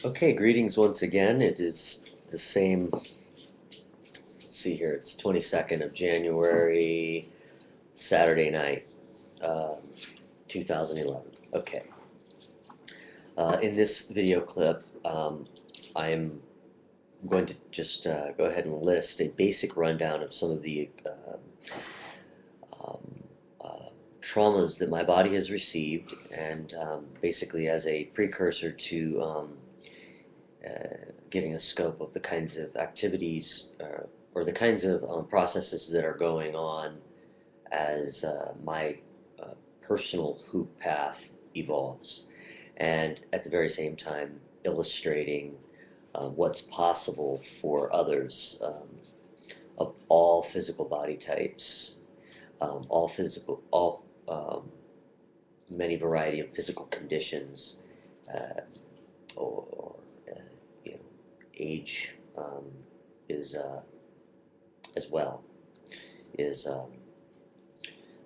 Okay, greetings once again. It is the same, let's see here, it's 22nd of January, Saturday night, um, 2011. Okay. In this video clip, I'm going to just go ahead and list a basic rundown of some of the um, uh, traumas that my body has received, and basically as a precursor to getting a scope of the kinds of activities or the kinds of processes that are going on as my uh, personal hoop path evolves, and at the very same time illustrating what's possible for others of all physical body types, all many variety of physical conditions, uh, or uh, you know, age is as well is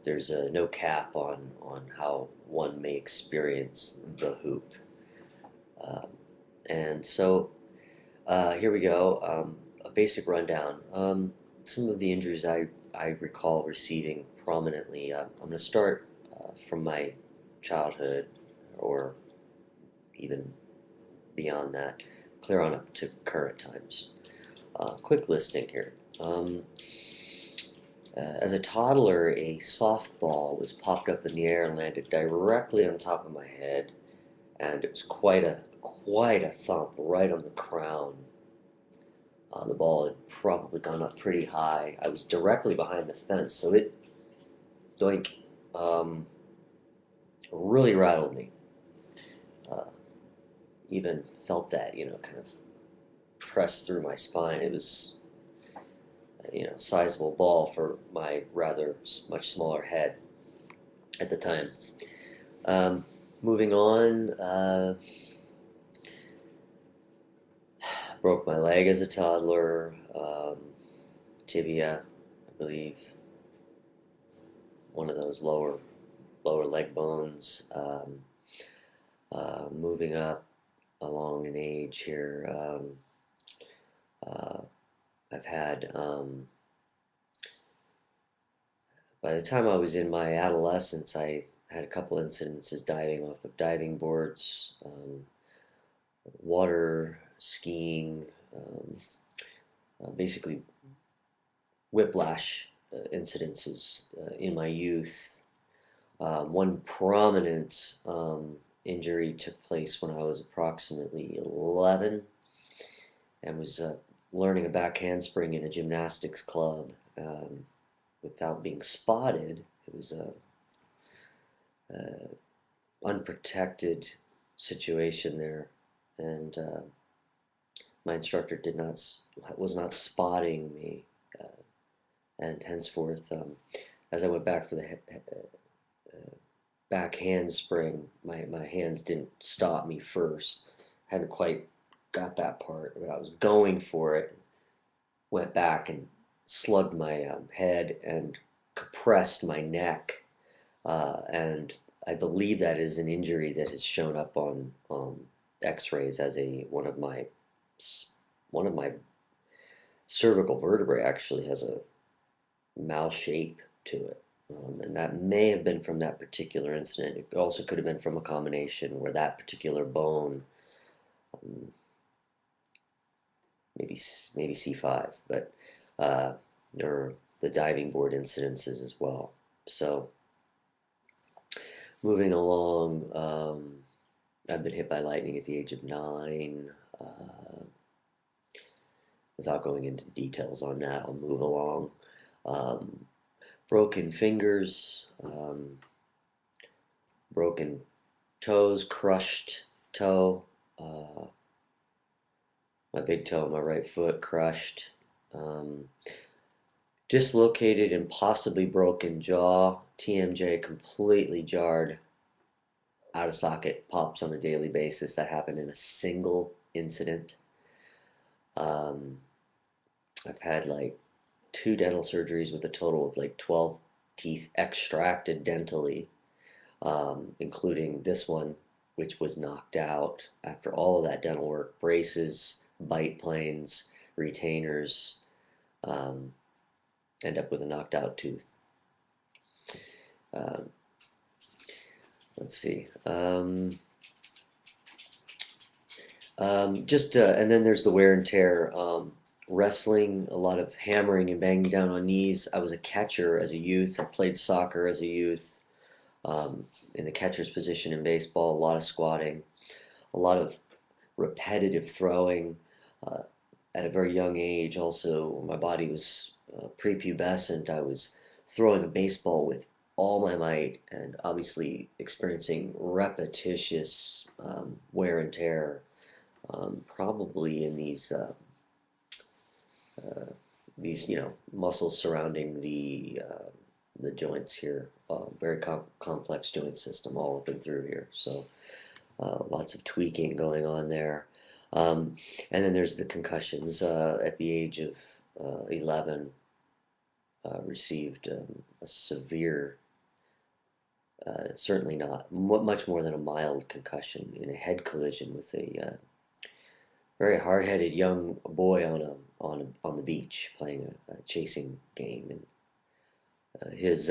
there's no cap on how one may experience the hoop, um, and so here we go. A basic rundown. Some of the injuries I recall receiving prominently. I'm going to start from my childhood, or even beyond that, clear on up to current times. Quick listing here. As a toddler, a softball was popped up in the air and landed directly on top of my head, and it was quite a thump right on the crown. The ball had probably gone up pretty high. I was directly behind the fence, so it doink um, really rattled me. Uh, Even felt that, kind of pressed through my spine. It was, sizable ball for my rather much smaller head at the time. Um, Moving on, broke my leg as a toddler, tibia, I believe, one of those lower leg bones. Moving up along in age here, uh, I've had by the time I was in my adolescence, I had a couple incidences diving off of diving boards, water skiing, basically whiplash incidences in my youth. One prominent injury took place when I was approximately 11 and was learning a back handspring in a gymnastics club without being spotted. It was a unprotected situation there, and my instructor did not was not spotting me, and henceforth, as I went back for the back handspring, my hands didn't stop me first. Hadn't quite got that part, but I was going for it. Went back and slugged my head and compressed my neck, and I believe that is an injury that has shown up on X-rays as a one of my cervical vertebrae actually has a mal shape to it. And that may have been from that particular incident. It also could have been from a combination where that particular bone, um, maybe C5, but uh, or the diving board incidences as well. So moving along, I've been hit by lightning at the age of 9. Without going into details on that, I'll move along. Um, Broken fingers, broken toes, crushed toe, uh, my big toe, my right foot crushed, um, dislocated and possibly broken jaw, TMJ completely jarred, out of socket, pops on a daily basis. That happened in a single incident. Um, I've had like 2 dental surgeries with a total of like 12 teeth extracted dentally, including this one. which was knocked out after all of that dental work, braces, bite planes, retainers, um, end up with a knocked out tooth. Uh, let's see. And then there's the wear and tear. Wrestling, a lot of hammering and banging down on knees. I was a catcher as a youth. I played soccer as a youth, in the catcher's position in baseball. A lot of squatting, a lot of repetitive throwing. Uh, at a very young age, also, my body was prepubescent. I was throwing a baseball with all my might and obviously experiencing repetitious wear and tear, probably in these muscles surrounding the joints here. Very complex joint system all up and through here. So lots of tweaking going on there. Um, and then there's the concussions. At the age of 11, received a severe, certainly not much more than a mild concussion in a head collision with a very hard-headed young boy on the beach playing a chasing game, and his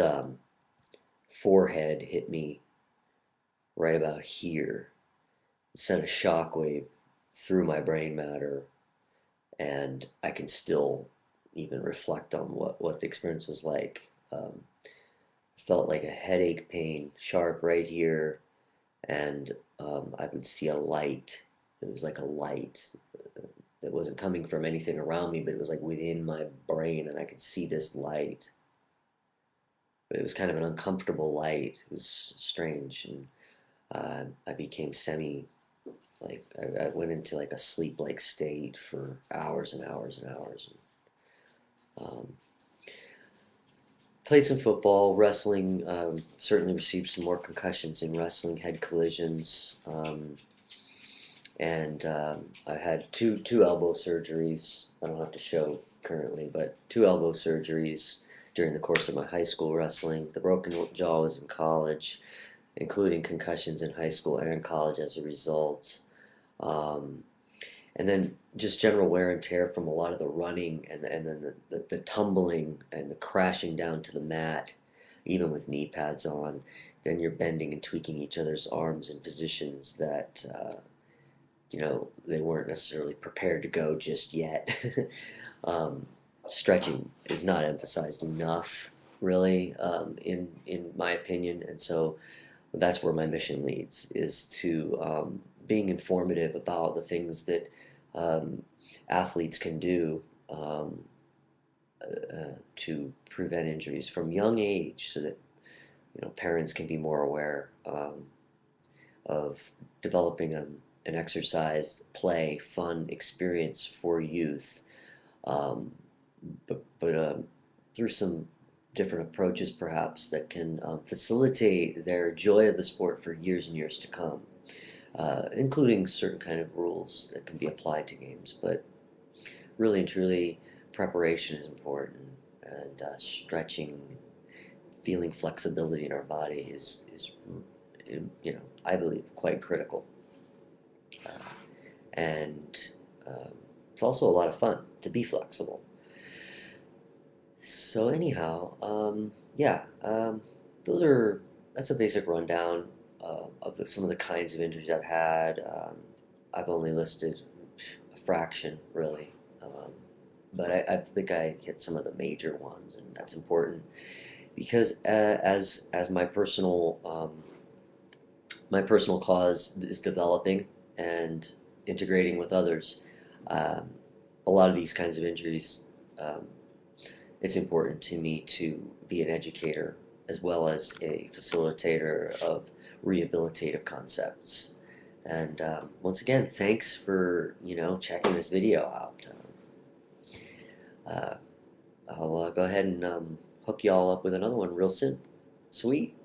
forehead hit me right about here, sent a shockwave through my brain matter, and I can still even reflect on what the experience was like. Felt like a headache pain, sharp right here, and I would see a light. It was like a light that wasn't coming from anything around me, but it was like within my brain, and I could see this light. But it was kind of an uncomfortable light. It was strange, and I became like I went into like a sleep-like state for hours and hours and hours. Um, Played some football, wrestling. Certainly received some more concussions in wrestling, head collisions, and I had two elbow surgeries. I don't have to show currently, but two elbow surgeries during the course of my high school wrestling. The broken jaw was in college, including concussions in high school and college as a result. Um, and then just general wear and tear from a lot of the running, and then the tumbling and the crashing down to the mat, even with knee pads on. Then you're bending and tweaking each other's arms in positions that they weren't necessarily prepared to go just yet. um, Stretching is not emphasized enough, really, in my opinion, and so that's where my mission leads, is to being informative about the things that um, athletes can do to prevent injuries from young age, so that parents can be more aware of developing an exercise, play, fun experience for youth, um, but through some different approaches perhaps that can facilitate their joy of the sport for years and years to come, including certain kind of rules that can be applied to games. But really and truly, preparation is important, and stretching, feeling flexibility in our body is I believe quite critical. Uh, and it's also a lot of fun to be flexible. So anyhow, yeah, that's a basic rundown of some of the kinds of injuries I've had. I've only listed a fraction, really, but I think I hit some of the major ones, and that's important because as my personal cause is developing and integrating with others, um, a lot of these kinds of injuries. Um, it's important to me to be an educator as well as a facilitator of rehabilitative concepts. And once again, thanks for checking this video out. Uh, I'll go ahead and hook you all up with another one real soon. Sweet.